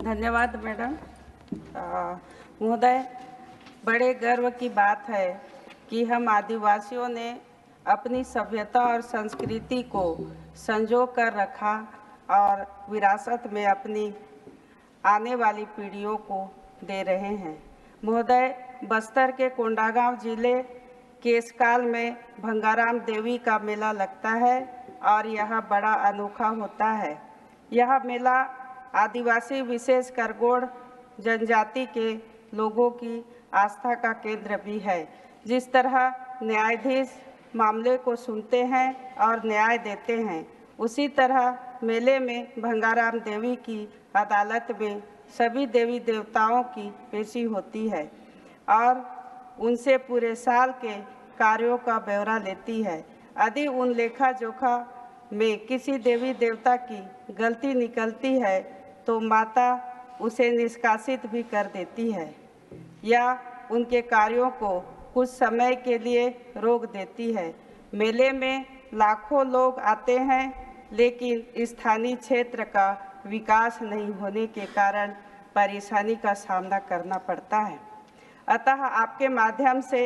धन्यवाद मैडम। महोदय, बड़े गर्व की बात है कि हम आदिवासियों ने अपनी सभ्यता और संस्कृति को संजो कर रखा और विरासत में अपनी आने वाली पीढ़ियों को दे रहे हैं। महोदय, बस्तर के कोंडागांव जिले केसकाल में भंगाराम देवी का मेला लगता है और यह बड़ा अनोखा होता है। यह मेला आदिवासी विशेषकर गोंड जनजाति के लोगों की आस्था का केंद्र भी है। जिस तरह न्यायाधीश मामले को सुनते हैं और न्याय देते हैं, उसी तरह मेले में भंगाराम देवी की अदालत में सभी देवी देवताओं की पेशी होती है और उनसे पूरे साल के कार्यों का ब्यौरा लेती है। यदि उन लेखा जोखा में किसी देवी देवता की गलती निकलती है तो माता उसे निष्कासित भी कर देती है या उनके कार्यों को कुछ समय के लिए रोक देती है। मेले में लाखों लोग आते हैं, लेकिन स्थानीय क्षेत्र का विकास नहीं होने के कारण परेशानी का सामना करना पड़ता है। अतः आपके माध्यम से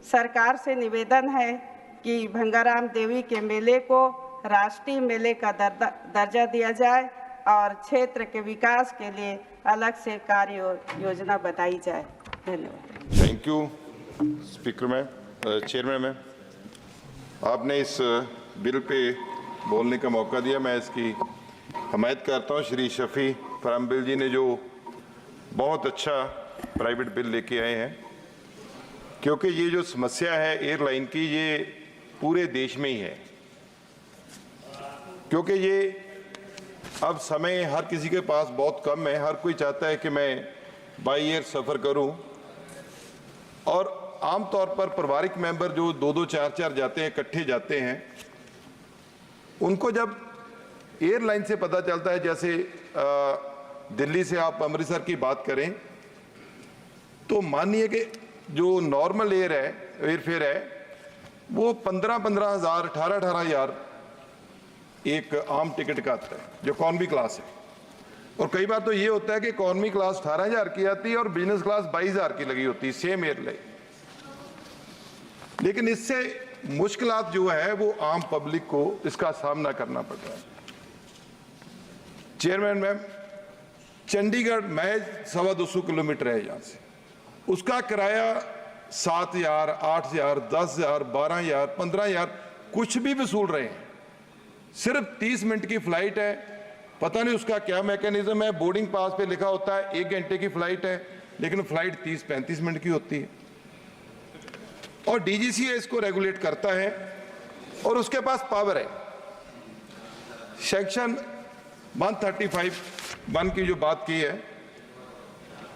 सरकार से निवेदन है कि भंगाराम देवी के मेले को राष्ट्रीय मेले का दर्जा दिया जाए और क्षेत्र के विकास के लिए अलग से कार्य योजना बनाई जाए। धन्यवाद। Thank you speaker ma'am, chairman ma'am, आपने इस बिल पे बोलने का मौका दिया। मैं इसकी हमायत करता हूँ। श्री शफी फरामबिल जी ने जो बहुत अच्छा प्राइवेट बिल लेके आए हैं, क्योंकि ये जो समस्या है एयरलाइन की, ये पूरे देश में ही है। क्योंकि ये अब समय हर किसी के पास बहुत कम है। हर कोई चाहता है कि मैं बाई एयर सफ़र करूं, और आमतौर पर पारिवारिक मेंबर जो 2-2, 4-4 जाते हैं, इकट्ठे जाते हैं, उनको जब एयरलाइन से पता चलता है, जैसे दिल्ली से आप अमृतसर की बात करें, तो मानिए कि जो नॉर्मल एयरफेयर है वो 15-15 हज़ार, 18-18 हज़ार एक आम टिकट का आता है जो इकॉनमी क्लास है। और कई बार तो ये होता है कि इकॉनमी क्लास 18,000 की आती है और बिजनेस क्लास 22,000 की लगी होती है, सेम एयरलाइन। लेकिन इससे मुश्किलात जो है वो आम पब्लिक को इसका सामना करना पड़ रहा है। चेयरमैन मैम, चंडीगढ़ महज 225 किलोमीटर है यहाँ से, उसका किराया 7,000, 8,000, 10,000, 12,000, 15,000 कुछ भी वसूल रहे हैं। सिर्फ 30 मिनट की फ्लाइट है, पता नहीं उसका क्या मैकेनिज्म है। बोर्डिंग पास पे लिखा होता है 1 घंटे की फ्लाइट है, लेकिन फ्लाइट 30-35 मिनट की होती है। और डीजीसीए इसको रेगुलेट करता है और उसके पास पावर है। सेक्शन 135(1) की जो बात की है,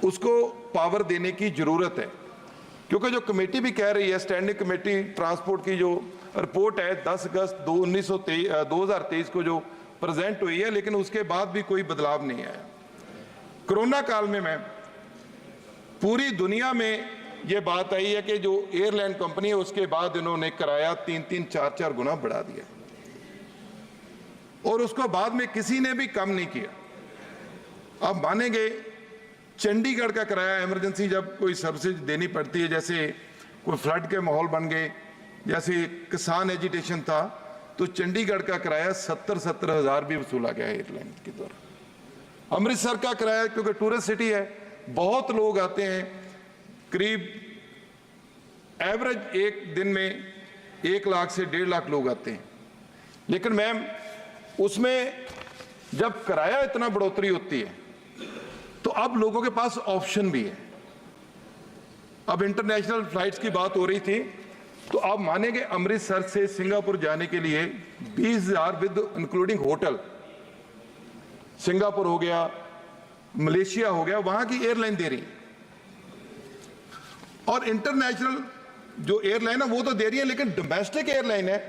उसको पावर देने की जरूरत है, क्योंकि जो कमेटी भी कह रही है, स्टैंडिंग कमेटी ट्रांसपोर्ट की जो रिपोर्ट है 10 अगस्त 2023 को जो प्रेजेंट हुई है, लेकिन उसके बाद भी कोई बदलाव नहीं आया। कोरोना काल में मैम पूरी दुनिया में ये बात आई है कि जो एयरलाइन कंपनी है उसके बाद इन्होंने किराया 3-3, 4-4 गुना बढ़ा दिया, और उसको बाद में किसी ने भी कम नहीं किया। आप मानेंगे, चंडीगढ़ का किराया इमरजेंसी जब कोई सर्विसेज देनी पड़ती है, जैसे कोई फ्लड के माहौल बन गए, जैसे किसान एजिटेशन था, तो चंडीगढ़ का किराया 70-70 हज़ार भी वसूला गया एयरलाइन के द्वारा। अमृतसर का किराया, क्योंकि टूरिस्ट सिटी है, बहुत लोग आते हैं, करीब एवरेज एक दिन में 1 लाख से 1.5 लाख लोग आते हैं। लेकिन मैम उसमें जब किराया इतना बढ़ोतरी होती है तो अब लोगों के पास ऑप्शन भी है। अब इंटरनेशनल फ्लाइट्स की बात हो रही थी, तो आप मानेंगे अमृतसर से सिंगापुर जाने के लिए 20,000 विद इंक्लूडिंग होटल, सिंगापुर हो गया, मलेशिया हो गया, वहां की एयरलाइन दे रही है। और इंटरनेशनल जो एयरलाइन है वो तो दे रही है, लेकिन डोमेस्टिक एयरलाइन है,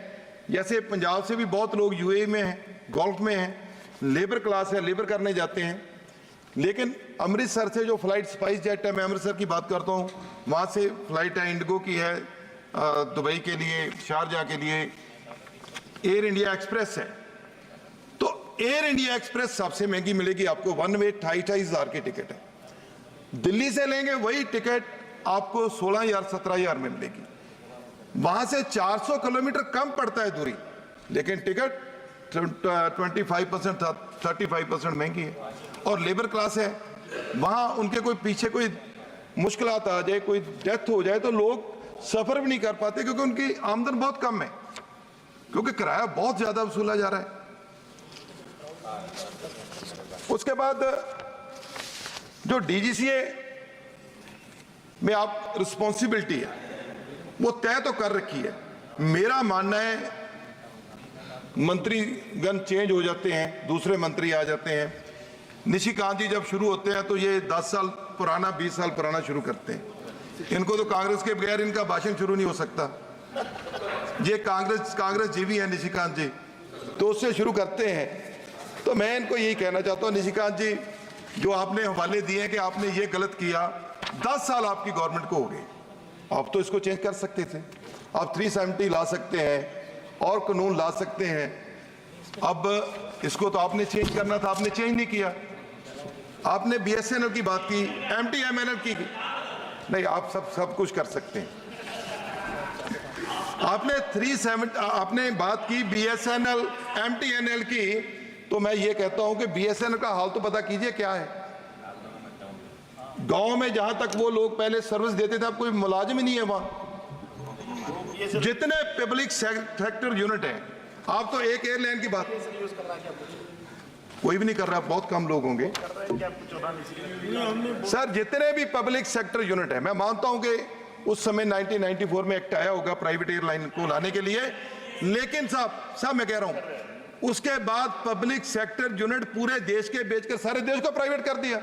जैसे पंजाब से भी बहुत लोग यूएई में हैं, गल्फ में हैं, लेबर क्लास है, लेबर करने जाते हैं। लेकिन अमृतसर से जो फ्लाइट स्पाइस जेट है, मैं अमृतसर की बात करता हूँ, वहाँ से फ्लाइट है इंडिगो की है दुबई के लिए, शारजा के लिए, एयर इंडिया एक्सप्रेस है। तो एयर इंडिया एक्सप्रेस सबसे महंगी मिलेगी आपको, वन वे 2,500 की टिकट है। दिल्ली से लेंगे वही टिकट आपको 16,000 17,000 में मिलेगी। वहां से 400 किलोमीटर कम पड़ता है दूरी, लेकिन टिकट 25% 35% महंगी है। और लेबर क्लास है, वहां उनके कोई पीछे कोई मुश्किलात आ जाए, कोई डेथ हो जाए तो लोग सफर भी नहीं कर पाते, क्योंकि उनकी आमदन बहुत कम है, क्योंकि किराया बहुत ज्यादा वसूला जा रहा है। उसके बाद जो डीजीसीए में आप रिस्पॉन्सिबिलिटी है वो तय तो कर रखी है। मेरा मानना है मंत्रीगण चेंज हो जाते हैं, दूसरे मंत्री आ जाते हैं। निशिकांत जी जब शुरू होते हैं तो ये 10 साल पुराना 20 साल पुराना शुरू करते हैं। इनको तो कांग्रेस के बगैर इनका भाषण शुरू नहीं हो सकता। ये कांग्रेस जीवी है निशिकांत जी, तो उससे शुरू करते हैं। तो मैं इनको यही कहना चाहता हूँ, निशिकांत जी जो आपने हवाले दिए हैं कि आपने ये गलत किया, 10 साल आपकी गवर्नमेंट को हो गए, आप तो इसको चेंज कर सकते थे। आप 370 ला सकते हैं और कानून ला सकते हैं। अब इसको तो आपने चेंज करना था, आपने चेंज नहीं किया। आपने बीएसएनएल की बात की, एमटीएमएनएल की नहीं, आप सब कुछ कर सकते हैं। आपने 370 आपने बात की बीएसएनएल एमटीएनएल की, तो मैं ये कहता हूं कि बीएसएनएल का हाल तो पता कीजिए क्या है। गांव में जहां तक वो लोग पहले सर्विस देते थे, अब कोई मुलाजिम ही नहीं है वहां। जितने पब्लिक सेक्टर यूनिट है, आप तो एक एयरलाइन की बात कोई भी नहीं कर रहा, बहुत कम लोग होंगे सर। जितने भी पब्लिक सेक्टर यूनिट है, मैं मानता हूं कि उस समय 1994 में एक्ट आया होगा प्राइवेट एयरलाइन को लाने के लिए, लेकिन साहब मैं कह रहा हूं उसके बाद पब्लिक सेक्टर यूनिट पूरे देश के बेचकर सारे देश को प्राइवेट कर दिया।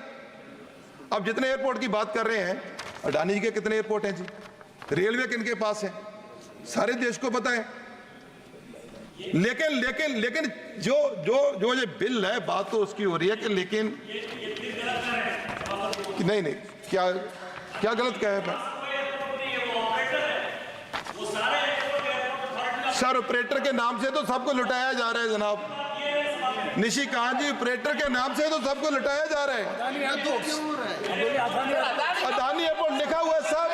अब जितने एयरपोर्ट की बात कर रहे हैं, अडानी जी के कितने एयरपोर्ट हैं जी, रेलवे किनके पास है, सारे देश को पता है। लेकिन जो ये बिल है, बात तो उसकी हो रही है कि लेकिन नहीं क्या गलत कहा है सर। ऑपरेटर के नाम से तो सबको लुटाया जा रहा है जनाब निशिकांत जी, ऑपरेटर के नाम से तो सबको लुटाया जा रहा है। अदानी एयरपोर्ट लिखा हुआ है सब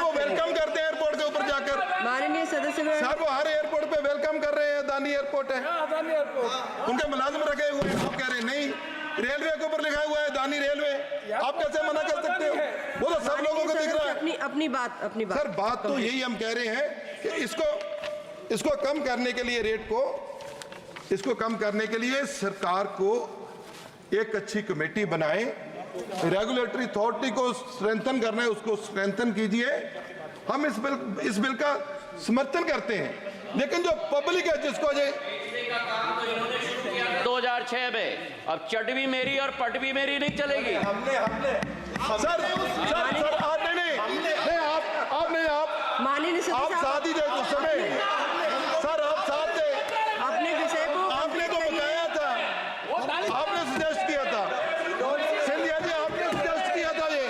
वो वेलकम करते हैं एयरपोर्ट के ऊपर जाकर। माननीय सदस्य सर वो हर एयरपोर्ट पे वेलकम कर रहे हैं। अदानी एयरपोर्ट है, उनके मुलाजिम रखे हुए हैं, आप कह रहे हैं नहीं। रेलवे के ऊपर लिखा हुआ है अदानी रेलवे, आप कैसे मना कर सकते हो? वो तो सब लोगों को दिख रहा है। अपनी बात सर बात तो यही हम कह रहे हैं कि इसको कम करने के लिए, रेट को इसको कम करने के लिए सरकार को एक अच्छी कमेटी बनाए, रेगुलेटरी अथॉरिटी को स्ट्रेंथन करना है, उसको स्ट्रेंथन कीजिए। हम इस बिल का समर्थन करते हैं, लेकिन जो पब्लिक है जिसको 2006 में, अब चट भी मेरी और पट भी मेरी नहीं चलेगी। हमने सर आप माननीय सदस्य आप साथ ही थे उस समय सर, आप साथ थे। अपने विषय को आपने तो बताया था, आपने सजेस्ट किया था सिंधिया जी, आपने सजेस्ट किया था ये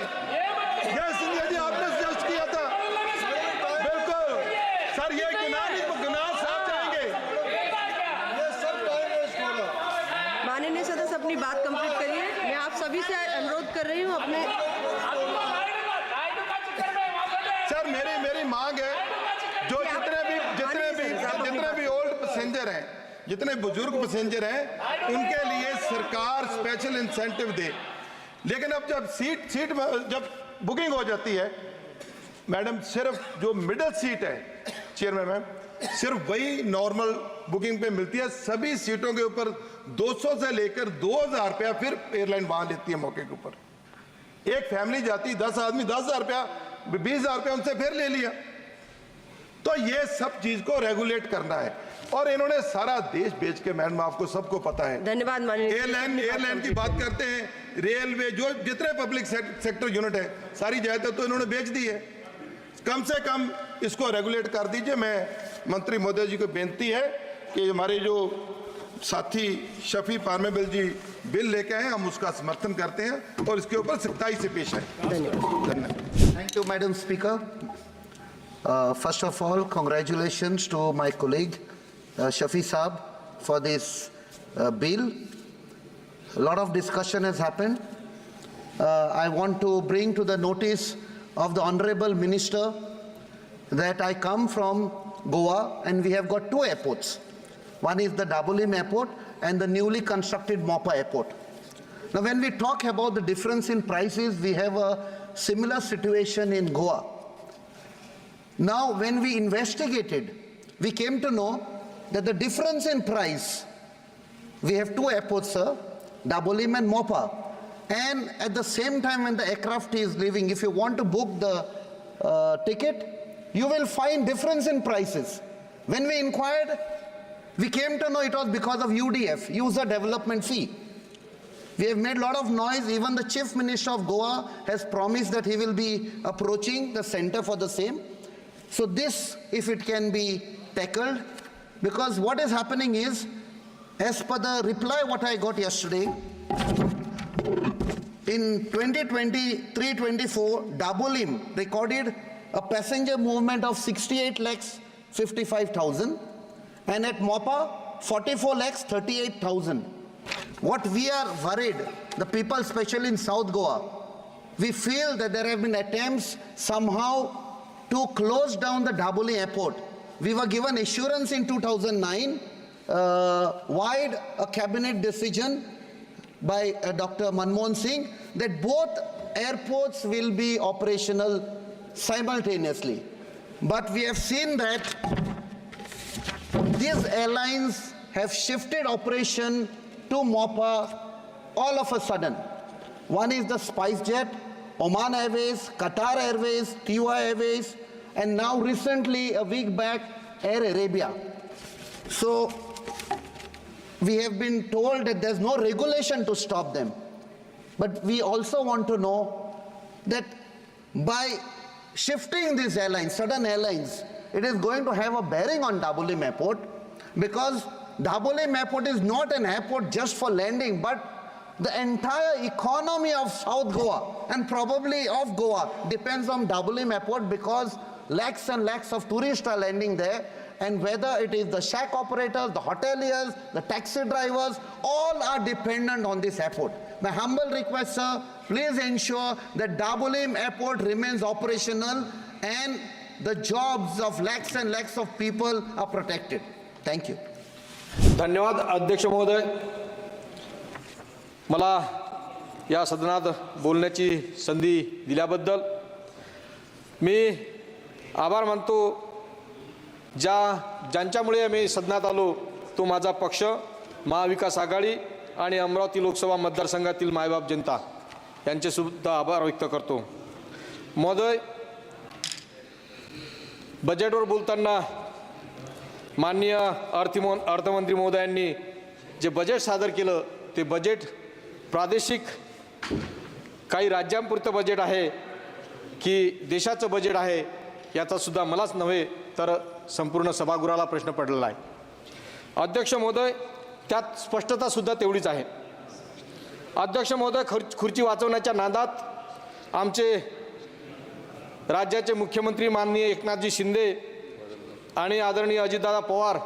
सिंधिया जी आपने सजेस्ट किया था। बिल्कुल सर, ये गुनाह साथ जाएंगे। माननीय सदस्य अपनी बात कंप्लीट करिए। मैं आप सभी से अनुरोध कर रही हूँ अपने सर मेरी मांग है, जो जितने भी ओल्ड पैसेंजर हैं, जितने बुजुर्ग पैसेंजर हैं, उनके लिए सरकार स्पेशल इंसेंटिव दे। लेकिन अब जब सीट जब बुकिंग हो जाती है मैडम, सिर्फ जो मिडिल सीट है चेयरमैन मैम, सिर्फ वही नॉर्मल बुकिंग पे मिलती है। सभी सीटों के ऊपर 200 से लेकर 2000 रुपया फिर एयरलाइन वहां लेती है मौके के ऊपर। एक फैमिली जाती 10 आदमी, 10,000 रुपया 20,000 रुपया उनसे फिर ले लिया। तो ये सब चीज को रेगुलेट करना है, और इन्होंने सारा देश बेच के, मैडम आपको सबको पता है। धन्यवाद माननीय। एयरलाइन की बात करते हैं, रेलवे, जो जितने पब्लिक सेक्टर यूनिट है, सारी जायदाद तो इन्होंने बेच दी है। कम से कम इसको रेगुलेट कर दीजिए। मैं मंत्री महोदय जी को बेनती है कि हमारे जो साथी शफी पार्मेबिल जी बिल लेके आए, हम उसका समर्थन करते हैं और इसके ऊपर सख्ताई से पेश आए। धन्यवाद। Thank you, Madam Speaker. First of all, congratulations to my colleague, Shafi Saab for this bill. A lot of discussion has happened. I want to bring to the notice of the Honorable Minister that I come from Goa and we have got two airports. One is the Dabolim Airport and the newly constructed Mopa Airport. Now when we talk about the difference in prices, we have a similar situation in Goa. Now when we investigated, we came to know that the difference in price, we have two airports, sir, Dabolim and Mopa. And at the same time when the aircraft is leaving, if you want to book the ticket, you will find difference in prices. When we inquired, we came to know it was because of UDF, User Development Fee. We have made a lot of noise. Even the Chief Minister of Goa has promised that he will be approaching the center for the same. So this, if it can be tackled, because what is happening is, as per the reply what I got yesterday, in 2023-24, Dabolim recorded a passenger movement of 68 lakhs 55,000 and at Mopa 44 lakhs 38,000. What we are worried, the people especially in South Goa, we feel that there have been attempts somehow to close down the Dabolim airport. We were given assurance in 2009 via a cabinet decision by Dr. Manmohan Singh that both airports will be operational simultaneously. But we have seen that these airlines have shifted operation to Mopa all of a sudden. One is the SpiceJet, Oman Airways, Qatar Airways, TUI Airways, and now recently, a week back, Air Arabia. So we have been told that there's no regulation to stop them. But we also want to know that by shifting these airlines, sudden airlines, it is going to have a bearing on Dabolim Airport, because Dabolim Airport is not an airport just for landing, but the entire economy of South Goa and probably of Goa depends on Dabolim Airport, because lakhs and lakhs of tourists are landing there. And whether it is the shack operators, the hoteliers, the taxi drivers, all are dependent on this airport. My humble request, sir, please ensure that Dabolim Airport remains operational and the jobs of lakhs and lakhs of people are protected. Thank you. धन्यवाद अध्यक्ष महोदय. मला या सदनात बोलण्याची संधी दिल्याबद्दल मी आभार मानतो. ज्यांच्यामुळे मी सदनात आलो तो माझा पक्ष, महाविकास आघाडी आणि अमरावती लोकसभा मतदारसंघातील मायबाप जनता यांचे सुद्धा आभार व्यक्त करतो. महोदय, बजेटवर बोलताना माननीय अर्थमंत्री महोदयांनी जे बजेट सादर केलं ते बजेट प्रादेशिक काही राज्यांपुरतं बजेट आहे की देशाचं बजेट आहे याचा सुद्धा मलाच नव्हे तर संपूर्ण सभागृहाला प्रश्न पडलेला आहे. अध्यक्ष महोदय, त्यात स्पष्टता सुद्धा तेवढीच आहे. अध्यक्ष महोदय, खुर्ची वाचवण्याच्या नादात आमचे राज्याचे मुख्यमंत्री माननीय एकनाथजी शिंदे आणि आदरणीय अजितदादा पवार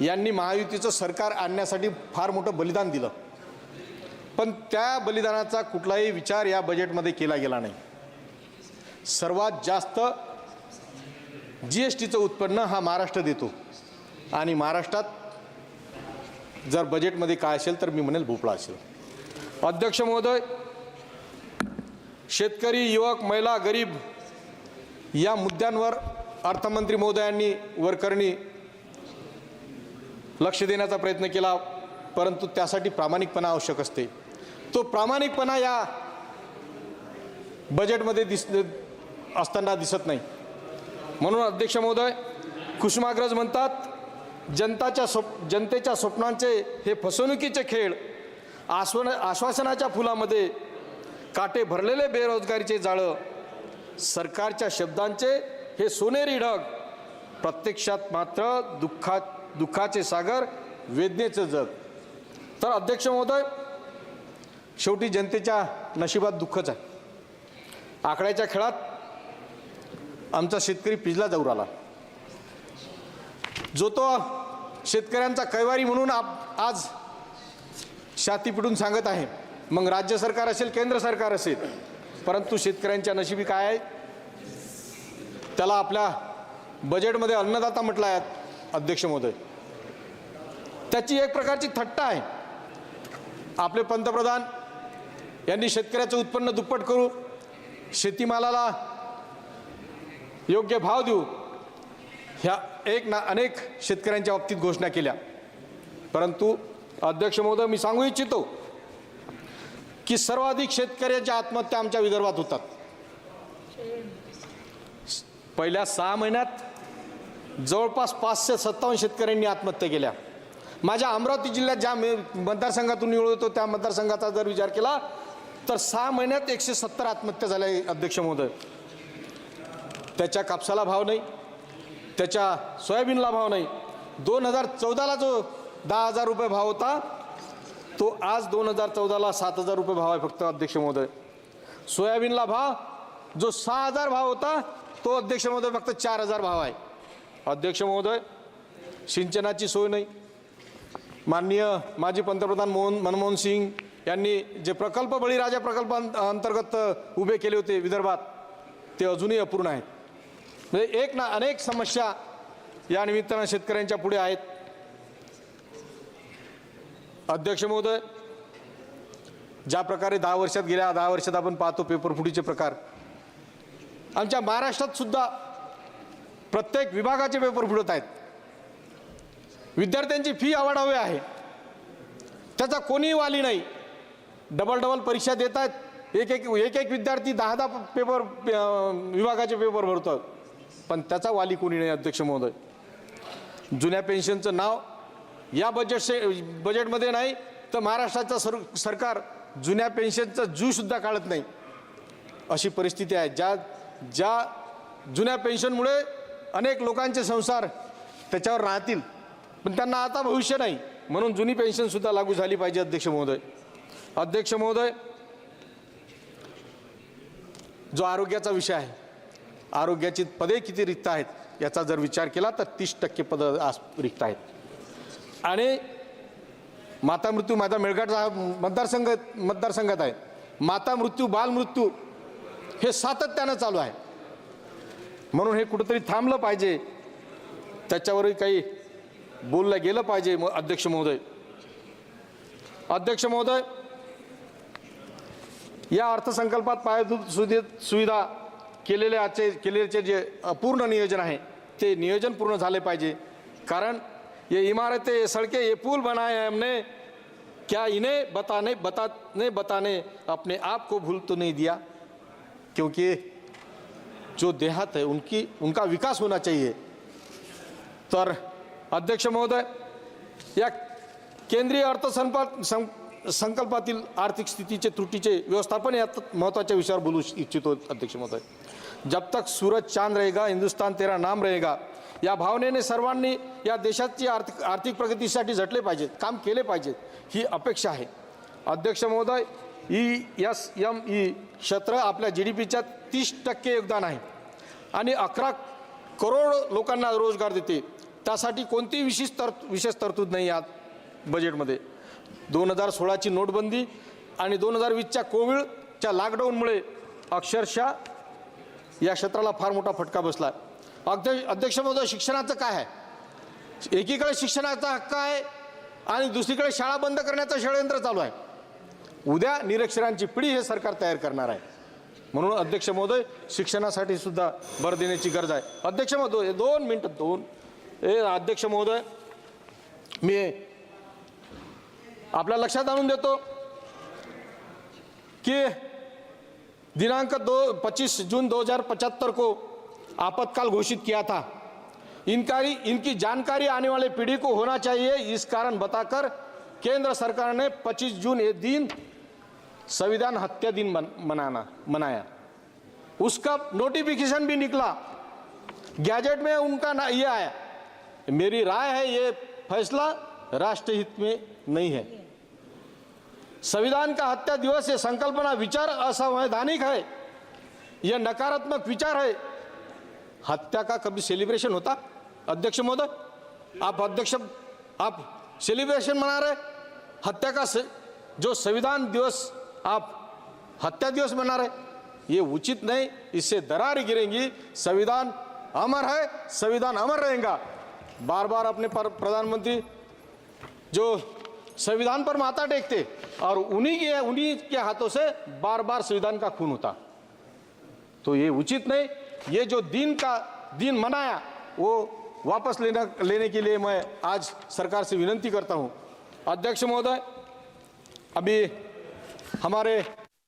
यांनी महायुतीचं सरकार आणण्यासाठी फार मोठं बलिदान दिलं, पण त्या बलिदानाचा कुठलाही विचार या बजेटमध्ये केला गेला नाही. सर्वात जास्त जीएसटीचं उत्पन्न हा महाराष्ट्र देतो आणि महाराष्ट्रात जर बजेटमध्ये काय असेल तर मी म्हणेल भोपळा असेल. अध्यक्ष महोदय, शेतकरी, युवक, महिला, गरीब या मुद्द्यांवर अर्थमंत्री महोदयांनी वरकरणी लक्ष देण्याचा प्रयत्न केला, परंतु त्यासाठी प्रामाणिकपणा आवश्यक असते. तो प्रामाणिकपणा या बजेटमध्ये असताना दिसत नाही. म्हणून अध्यक्ष महोदय, कुसुमाग्रज म्हणतात, जनतेच्या स्वप्नांचे हे फसवणुकीचे खेळ, आश्वासनाच्या फुलामध्ये काटे भरलेले बेरोजगारीचे जाळं, सरकारच्या शब्दांचे हे सोनेरी ढग, प्रत्यक्षात मात्र दुःखाचे सागर, वेदनेचं जग. तर अध्यक्ष महोदय, शेवटी जनतेच्या नशिबात दुःखच आहे. आकड्याच्या खेळात आमचा शेतकरी पिजला जाऊ राहिला. जो तो शेतकऱ्यांचा कैवारी म्हणून आज छाती पिटून सांगत आहे, मग राज्य सरकार असेल केंद्र सरकार असेल, परंतु शेतकऱ्यांच्या नशिबी काय आहे? त्याला आपल्या बजेटमध्ये अन्नदाता म्हटलं आहे अध्यक्ष महोदय. त्याची एक प्रकारची थट्टा आहे. आपले पंतप्रधान यांनी शेतकऱ्याचं उत्पन्न दुप्पट करू, शेतीमालाला योग्य भाव देऊ, ह्या अनेक शेतकऱ्यांच्या बाबतीत घोषणा केल्या. परंतु अध्यक्ष महोदय, मी सांगू इच्छितो की सर्वाधिक शेतकऱ्यांच्या आत्महत्या आमच्या विदर्भात होतात. पहिल्या 6 महिन्यात जवळपास 557 शेतकऱ्यांनी आत्महत्या केल्या. माझ्या अमरावती जिल्ह्यात ज्या मतदारसंघातून निवडतो त्या मतदारसंघाचा जर विचार केला तर 6 महिन्यात 170 आत्महत्या झाल्या अध्यक्ष महोदय. त्याच्या कापसाला भाव नाही, त्याच्या सोयाबीनला भाव नाही. 2014ला जो 10,000 रुपये भाव होता तो आज 2014ला 7,000 रुपये भाव आहे फक्त अध्यक्ष महोदय. सोयाबीनला भाव जो 6,000 भाव होता तो अध्यक्ष महोदय फक्त 4,000 भाव आहे. अध्यक्ष महोदय, सिंचनाची सोय नाही. माननीय माजी पंतप्रधान मनमोहन सिंग यांनी जे प्रकल्प बळीराजा प्रकल्पांतर्गत उभे केले होते विदर्भात ते अजूनही अपूर्ण आहेत. म्हणजे एक ना अनेक समस्या या निमित्तानं शेतकऱ्यांच्या पुढे आहेत. अध्यक्ष महोदय, ज्या प्रकारे गेल्या 10 वर्षात आपण पाहतो पेपरफुटीचे प्रकार, आमच्या महाराष्ट्रात सुद्धा प्रत्येक विभागाचे पेपर फुटत आहेत. विद्यार्थ्यांची फी आवाढावी आहे, त्याचा कोणीही वाली नाही. डबल परीक्षा देत आहेत. एक विद्यार्थी 10 पेपर विभागाचे पेपर भरतो, पण त्याचा वाली कोणी नाही. अध्यक्ष महोदय, जुन्या पेन्शनचं नाव या बजेटमध्ये नाही तर महाराष्ट्राचं सरकार जुन्या पेन्शनचा जू सुद्धा काढत नाही. अशी परिस्थिती आहे. ज्या जुन्या पेन्शनमुळे अनेक लोकांचे संसार त्याच्यावर राहतील, पण त्यांना आता भविष्य नाही, म्हणून जुनी पेन्शन सुद्धा लागू झाली पाहिजे. अध्यक्ष महोदय, जो आरोग्याचा विषय आहे, आरोग्याची पदे किती रिक्त आहेत याचा जर विचार केला तर 30% पदं रिक्त आहेत. आणि माता मृत्यू, माझा मेळघाटचा मतदारसंघात आहे, माता मृत्यू बालमृत्यू हे सातत्यानं चालू आहे. म्हणून हे कुठेतरी थांबलं पाहिजे, त्याच्यावरही काही बोललं गेलं पाहिजे. अध्यक्ष महोदय, या अर्थसंकल्पात पायाभूत सुविधा केलेले जे अपूर्ण नियोजन आहे ते नियोजन पूर्ण झाले पाहिजे. कारण ये इमारतें, ये सड़कें, ये पुल बनाए हैं हमने, क्या इन्हें बताने अपने आप को भूल तो नहीं दिया? क्योंकि जो देहात है उनका विकास होना चाहिए. तर अध्यक्ष महोदय, या केंद्रीय अर्थसंकल्पातील आर्थिक स्थितीचे त्रुटीचे व्यवस्थापन या महत्त्वाच्या विषयावर बोलू इच्छितो. अध्यक्ष महोदय, जब तक सूरज चांद रहेगा हिंदुस्तान तेरा नाम रहेगा या भावनेने सर्वांनी या देशाची आर्थिक प्रगतीसाठी झटले पाहिजेत, काम केले पाहिजेत, ही अपेक्षा आहे. अध्यक्ष महोदय, ESME क्षेत्र आपल्या GDPच्या 30% योगदान आहे आणि 11 करोड लोकांना रोजगार देते. त्यासाठी कोणतीही विशेष तरतूद नाही या बजेटमध्ये. 2016ची नोटबंदी आणि 2020च्या कोविडच्या लॉकडाऊनमुळे अक्षरशः या क्षेत्राला फार मोठा फटका बसला. अध्यक्ष महोदय, शिक्षणाचं काय आहे? एकीकडे शिक्षणाचा हक्क आहे आणि दुसरीकडे शाळा बंद करण्याचं षडयंत्र चालू आहे. उद्या निरक्षरांची पिढी हे सरकार तयार करणार आहे. म्हणून अध्यक्ष महोदय, शिक्षणासाठी सुद्धा भर देण्याची गरज आहे. अध्यक्ष महोदय, 2 मिनिटं. अध्यक्ष महोदय, मी आपल्या लक्षात आणून देतो की दिनांक 25 जून 2075 को आपातकाल घोषित किया था. इनकी जानकारी आने वाले पीढ़ी को होना चाहिए. इस कारण बताकर केंद्र सरकार ने 25 जून ये दिन संविधान हत्या दिन मनाया. उसका नोटिफिकेशन भी निकला, गैजेट में उनका ये आया. मेरी राय है ये फैसला राष्ट्रहित में नहीं है. संविधान का हत्या दिवस ये संकल्पना विचार असंवैधानिक है, यह नकारात्मक विचार है. हत्या का कभी सेलिब्रेशन होता? अध्यक्ष महोदय, आप अध्यक्ष आप सेलिब्रेशन मना रहे, हत्या का जो संविधान दिवस आप हत्या दिवस मना रहे, ये उचित नहीं। इससे दरार गिरेंगी। संविधान अमर है, संविधान अमर रहेगा। बार बार अपने प्रधानमंत्री जो संविधान पर माथा टेकते और उन्हीं के हाथों से बार बार संविधान का खून होता, तो ये उचित नहीं। ये जो दिन मनाया वो वापस लेने के लिए मैं आज सरकार से विनती करता हूं। अध्यक्ष महोदय, अभी हमारे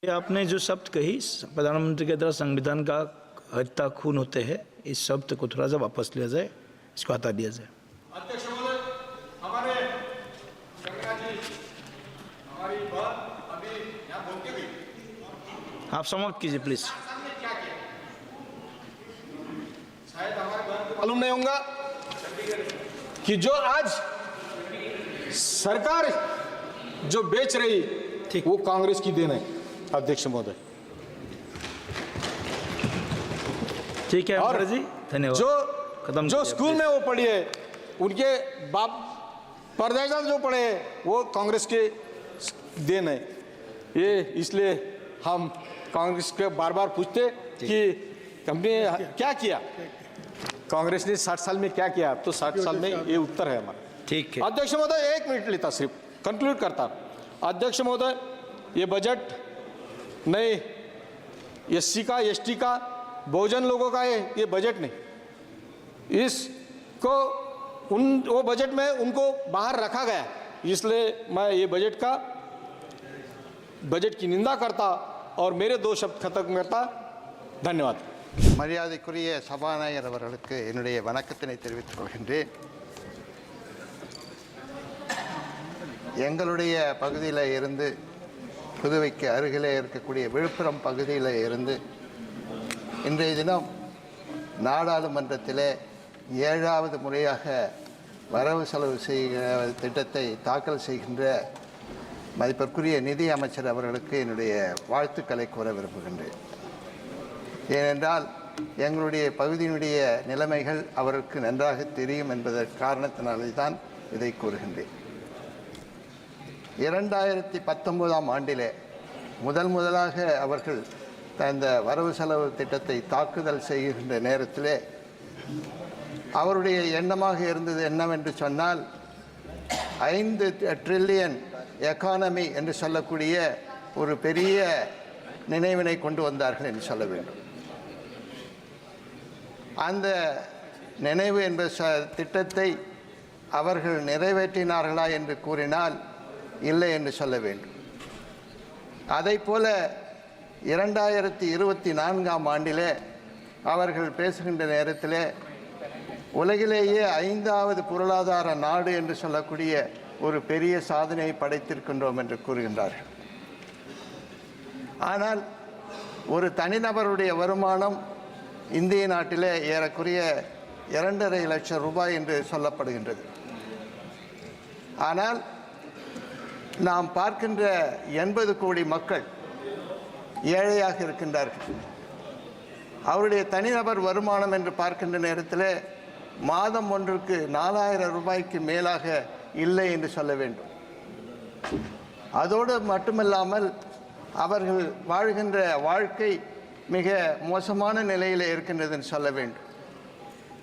आपने जो शब्द कही प्रधानमंत्री के द्वारा संविधान का हत्या खून होते हैं, इस शब्द को थोड़ा सा वापस लिया जाए, इसको हटा दिया जाए। अध्यक्ष महोदय, हमारे गंगा जी हमारी बात अभी यहाँ बोल के गई, आप समाप्त कीजिए प्लीज। शायद हमारे बात मालूम नहीं होगा कि जो आज सरकार जो बेच रही वो कांग्रेस की देन है। अध्यक्ष महोदय, ठीक है और जी, धन्यवाद। जो स्कूल में वो पढ़ी है, उनके बाप परदादा जो पढ़े हैं वो कांग्रेस के देन है। ये इसलिए हम कांग्रेस के बार बार पूछते कि कंपनी ने क्या किया, कांग्रेस ने 60 साल में क्या किया, तो 60 साल में ये उत्तर है हमारा। ठीक है अध्यक्ष महोदय, 1 मिनट लेता, सिर्फ कंक्लूड करता। अध्यक्ष महोदय, ये बजट नहीं एससी का, एसटी का, बहुजन लोगों का है, ये बजट नहीं। इसको वो बजट में उनको बाहर रखा गया, इसलिए मैं ये बजट की निंदा करता और मेरे 2 शब्द खत्म करता। धन्यवाद। மரியாதைக்குரிய சபாநாயகர் அவர்களுக்கு என்னுடைய வணக்கத்தினை தெரிவித்துக் கொள்கின்றேன். எங்களுடைய பகுதியில் இருந்து புதுவைக்கு அருகிலே இருக்கக்கூடிய விழுப்புரம் பகுதியில் இருந்து இன்றைய தினம் நாடாளுமன்றத்திலே 7வது முறையாக வரவு செலவு செய்கிற திட்டத்தை தாக்கல் செய்கின்ற மதிப்பிற்குரிய நிதி அமைச்சர் அவர்களுக்கு என்னுடைய வாழ்த்துக்களை கூற விரும்புகின்றேன். ஏனென்றால் எங்களுடைய பகுதியினுடைய நிலைமைகள் அவருக்கு நன்றாக தெரியும் என்பதற்கு காரணத்தினாலே தான் இதை கூறுகின்றேன். 2019ஆம் ஆண்டிலே முதலாக அவர்கள் இந்த வரவு செலவு திட்டத்தை தாக்குதல் செய்கின்ற நேரத்திலே அவருடைய எண்ணமாக இருந்தது என்னவென்று சொன்னால் 5 ட்ரில்லியன் எக்கானமி என்று சொல்லக்கூடிய ஒரு பெரிய நினைவினை கொண்டு வந்தார்கள் என்று சொல்ல வேண்டும். அந்த நினைவு என்ற திட்டத்தை அவர்கள் நிறைவேற்றினார்களா என்று கூறினால் இல்லை என்று சொல்ல வேண்டும். அதைப்போல 2024ஆம் ஆண்டிலே அவர்கள் பேசுகின்ற நேரத்திலே உலகிலேயே 5வது பொருளாதார நாடு என்று சொல்லக்கூடிய ஒரு பெரிய சாதனையை படைத்திருக்கின்றோம் என்று கூறுகின்றார்கள். ஆனால் ஒரு தனிநபருடைய வருமானம் இந்திய நாட்டிலே ஏறக்குறைய 2.5 லட்சம் ரூபாய் என்று சொல்லப்படுகின்றது. ஆனால் நாம் பார்க்கின்ற 80 கோடி மக்கள் ஏழையாக இருக்கின்றார்கள். அவருடைய தனிநபர் வருமானம் என்று பார்க்கின்ற நேரத்தில் மாதம் ஒன்றுக்கு 4000 ரூபாய்க்கு மேலாக இல்லை என்று சொல்ல வேண்டும். அதோடு மட்டுமல்லாமல் அவர்கள் வாழ்கின்ற வாழ்க்கை மிக மோசமான நிலையில் இருக்கின்றது என்று சொல்ல வேண்டும்.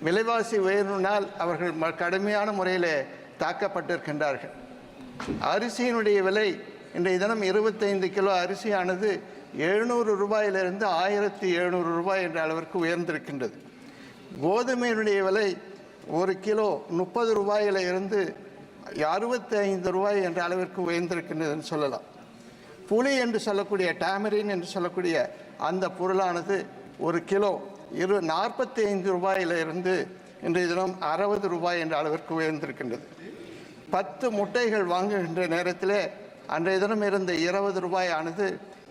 விலைவாசி உயர்வினால் அவர்கள் கடுமையான முறையில் தாக்கப்பட்டிருக்கின்றார்கள். அரிசியினுடைய விலை இன்றைய தினம் 25 கிலோ அரிசியானது 700 ரூபாயிலிருந்து 1700 ரூபாய் என்ற அளவிற்கு உயர்ந்திருக்கின்றது. கோதுமையினுடைய விலை 1 கிலோ 30 ரூபாயில இருந்து 65 ரூபாய் என்ற அளவிற்கு உயர்ந்திருக்கின்றது என்று சொல்லலாம். புளி என்று சொல்லக்கூடிய டாமரின் என்று சொல்லக்கூடிய அந்த பொருளானது 1 கிலோ 45 ரூபாயில இருந்து இன்றைய தினம் 60 ரூபாய் என்ற அளவிற்கு உயர்ந்திருக்கின்றது. 10 முட்டைகள் வாங்குகின்ற நேரத்தில் அன்றைய தினம் இருந்த 20 ரூபாய் ஆனது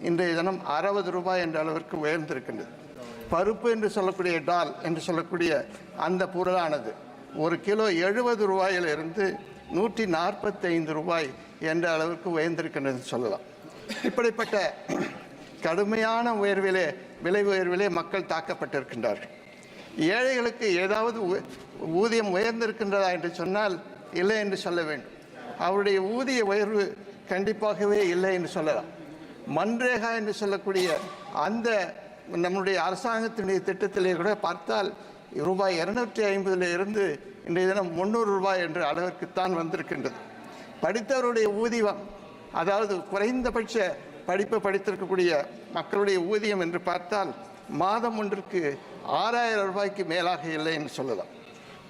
இன்றைய தினம் 60 ரூபாய் என்ற அளவிற்கு உயர்ந்திருக்கின்றது. பருப்பு என்று சொல்லக்கூடிய டால் என்று சொல்லக்கூடிய அந்த பொருளானது 1 கிலோ 70 ரூபாயிலிருந்து 145 ரூபாய் என்ற அளவிற்கு உயர்ந்திருக்கின்றது சொல்லலாம். இப்படிப்பட்ட கடுமையான விலை உயர்விலே மக்கள் தாக்கப்பட்டிருக்கின்றார்கள். ஏழைகளுக்கு ஏதாவது ஊதியம் உயர்ந்திருக்கின்றதா என்று சொன்னால் இல்லை என்று சொல்ல வேண்டும். அவருடைய ஊதிய உயர்வு கண்டிப்பாகவே இல்லை என்று சொல்லலாம். மன்ரேகா என்று சொல்லக்கூடிய அந்த நம்முடைய அரசாங்கத்தினுடைய திட்டத்திலே கூட பார்த்தால் ரூபாய் 250 இருந்து இன்றைய தினம் 300 ரூபாய் என்ற அளவிற்குத்தான் வந்திருக்கின்றது. படித்தவருடைய ஊதியம், அதாவது குறைந்தபட்ச படிப்பு படித்திருக்கக்கூடிய மக்களுடைய ஊதியம் என்று பார்த்தால் மாதம் ஒன்றுக்கு 6000 ரூபாய்க்கு மேலாக இல்லை என்று சொல்லலாம்.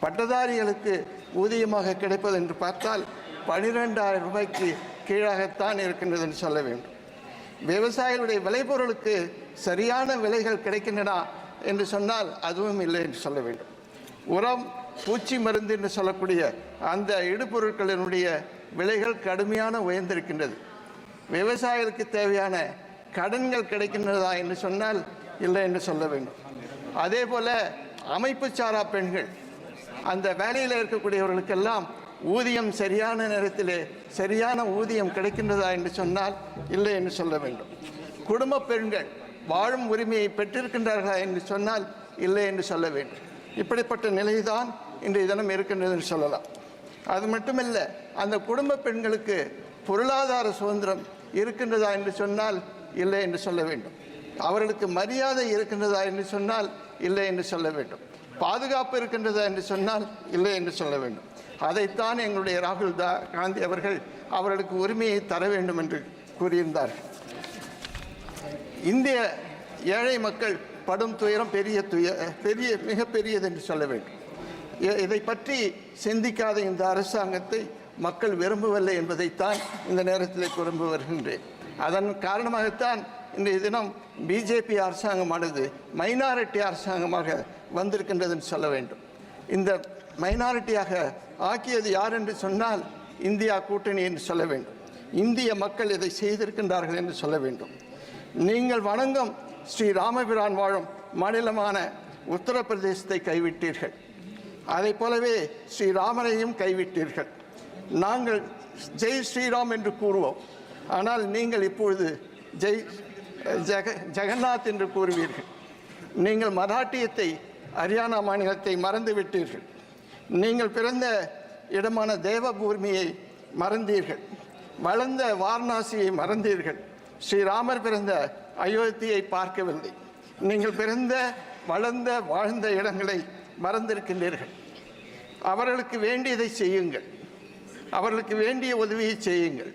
பட்டதாரிகளுக்கு ஊதியமாக கிடைப்பது என்று பார்த்தால் 12000 ரூபாய்க்கு கீழாகத்தான் இருக்கின்றது என்று சொல்ல வேண்டும். விவசாயிகளுடைய விளைபொருளுக்கு சரியான விலைகள் கிடைக்கின்றன என்று சொன்னால் அதுவும் இல்லை என்று சொல்ல வேண்டும். உரம், பூச்சி மருந்து என்று சொல்லக்கூடிய அந்த இடுபொருட்களினுடைய விலைகள் கடுமையான உயர்ந்திருக்கின்றது. விவசாயிகளுக்கு தேவையான கடன்கள் கிடைக்கின்றதா என்று சொன்னால் இல்லை என்று சொல்ல வேண்டும். அதே போல அமைப்பு சாரா பெண்கள், அந்த வேலையில் இருக்கக்கூடியவர்களுக்கெல்லாம் ஊதியம் சரியான நேரத்திலே சரியான ஊதியம் கிடைக்கின்றதா என்று சொன்னால் இல்லை என்று சொல்ல வேண்டும். குடும்ப பெண்கள் வாழும் உரிமையை பெற்றிருக்கின்றார்களா என்று சொன்னால் இல்லை என்று சொல்ல வேண்டும். இப்படிப்பட்ட நிலைதான் இன்றைய தினம் இருக்கின்றது என்று சொல்லலாம். அது மட்டுமல்ல, அந்த குடும்ப பெண்களுக்கு பொருளாதார சுதந்திரம் இருக்கின்றதா என்று சொன்னால் இல்லை என்று சொல்ல வேண்டும். அவர்களுக்கு மரியாதை இருக்கின்றதா என்று சொன்னால் இல்லை என்று சொல்ல வேண்டும். பாதுகாப்பு இருக்கின்றதா என்று சொன்னால் இல்லை என்று சொல்ல வேண்டும். அதைத்தான் எங்களுடைய ராகுல் காந்தி அவர்கள் அவர்களுக்கு உரிமையை தர வேண்டும் என்று கூறியிருந்தார்கள். இந்திய ஏழை மக்கள் படும் துயரம் மிகப்பெரியது என்று சொல்ல வேண்டும். இதை பற்றி சிந்திக்காத இந்த அரசாங்கத்தை மக்கள் விரும்பவில்லை என்பதைத்தான் இந்த நேரத்தில் விரும்ப வருகின்றேன். அதன் காரணமாகத்தான் இன்றைய தினம் பிஜேபி அரசாங்கமானது மைனாரிட்டி அரசாங்கமாக வந்திருக்கின்றது என்று சொல்ல வேண்டும். இந்த மைனாரிட்டியாக ஆக்கியது யார் என்று சொன்னால் இந்தியா கூட்டணி என்று சொல்ல வேண்டும். இந்திய மக்கள் இதை செய்திருக்கின்றார்கள் என்று சொல்ல வேண்டும். நீங்கள் வணங்கும் ஸ்ரீ ராமபிரான் வாழும் மாநிலமான உத்தரப்பிரதேசத்தை கைவிட்டீர்கள். அதை போலவே ஸ்ரீராமனையும் கைவிட்டீர்கள். நாங்கள் ஜெய் ஸ்ரீராம் என்று கூறுவோம். ஆனால் நீங்கள் இப்பொழுது ஜெகநாத் என்று கூறுவீர்கள். நீங்கள் மராட்டியத்தை, ஹரியானா மாநிலத்தை மறந்துவிட்டீர்கள். நீங்கள் பிறந்த இடமான தேவபூமியை மறந்தீர்கள். வளர்ந்த வாரணாசியை மறந்தீர்கள். ஸ்ரீராமர் பிறந்த அயோத்தியை பார்க்கவில்லை. நீங்கள் பிறந்த, வளர்ந்த, வாழ்ந்த இடங்களை மறந்திருக்கின்றீர்கள். அவர்களுக்கு வேண்டியதை செய்யுங்கள். அவர்களுக்கு வேண்டிய உதவியை செய்யுங்கள்.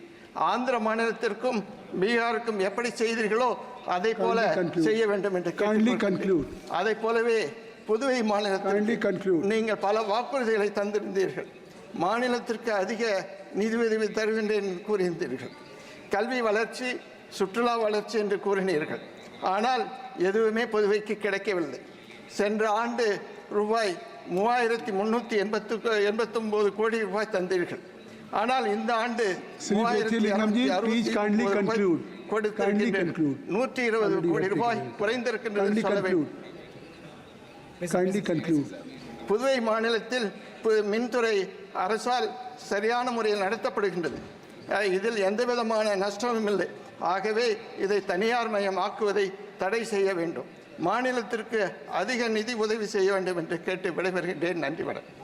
ஆந்திர மாநிலத்திற்கும் பீகாருக்கும் எப்படி செய்தீர்களோ அதை போல செய்ய வேண்டும் என்று கேட்டுக்கொள்கிறேன். அதை போலவே புதுவை மாநிலத்திற்கு நீங்கள் பல வாக்குறுதிகளை தந்திருந்தீர்கள். மாநிலத்திற்கு அதிக நிதி உதவி தருகின்றேன் என்று கூறியிருந்தீர்கள். கல்வி வளர்ச்சி, சுற்றுலா வளர்ச்சி என்று கூறினீர்கள். ஆனால் எதுவுமே புதுவைக்கு கிடைக்கவில்லை. சென்ற ஆண்டு ரூபாய் 3389 கோடி ரூபாய் தந்தீர்கள். ஆனால் இந்த ஆண்டு 3660 கொடுத்திருக்கின்றனர். 120 கோடி ரூபாய் குறைந்திருக்கின்றது சொல்ல வேண்டும். புதுவை மாநிலத்தில் மின்துறை அரசால் சரியான முறையில் நடத்தப்படுகின்றது. இதில் எந்த விதமான நஷ்டமும் இல்லை. ஆகவே இதை தனியார் மயமாக்குவதை தடை செய்ய வேண்டும். மாநிலத்திற்கு அதிக நிதி உதவி செய்ய வேண்டும் என்று கேட்டு விடைபெறுகின்றேன். நன்றி. வணக்கம்.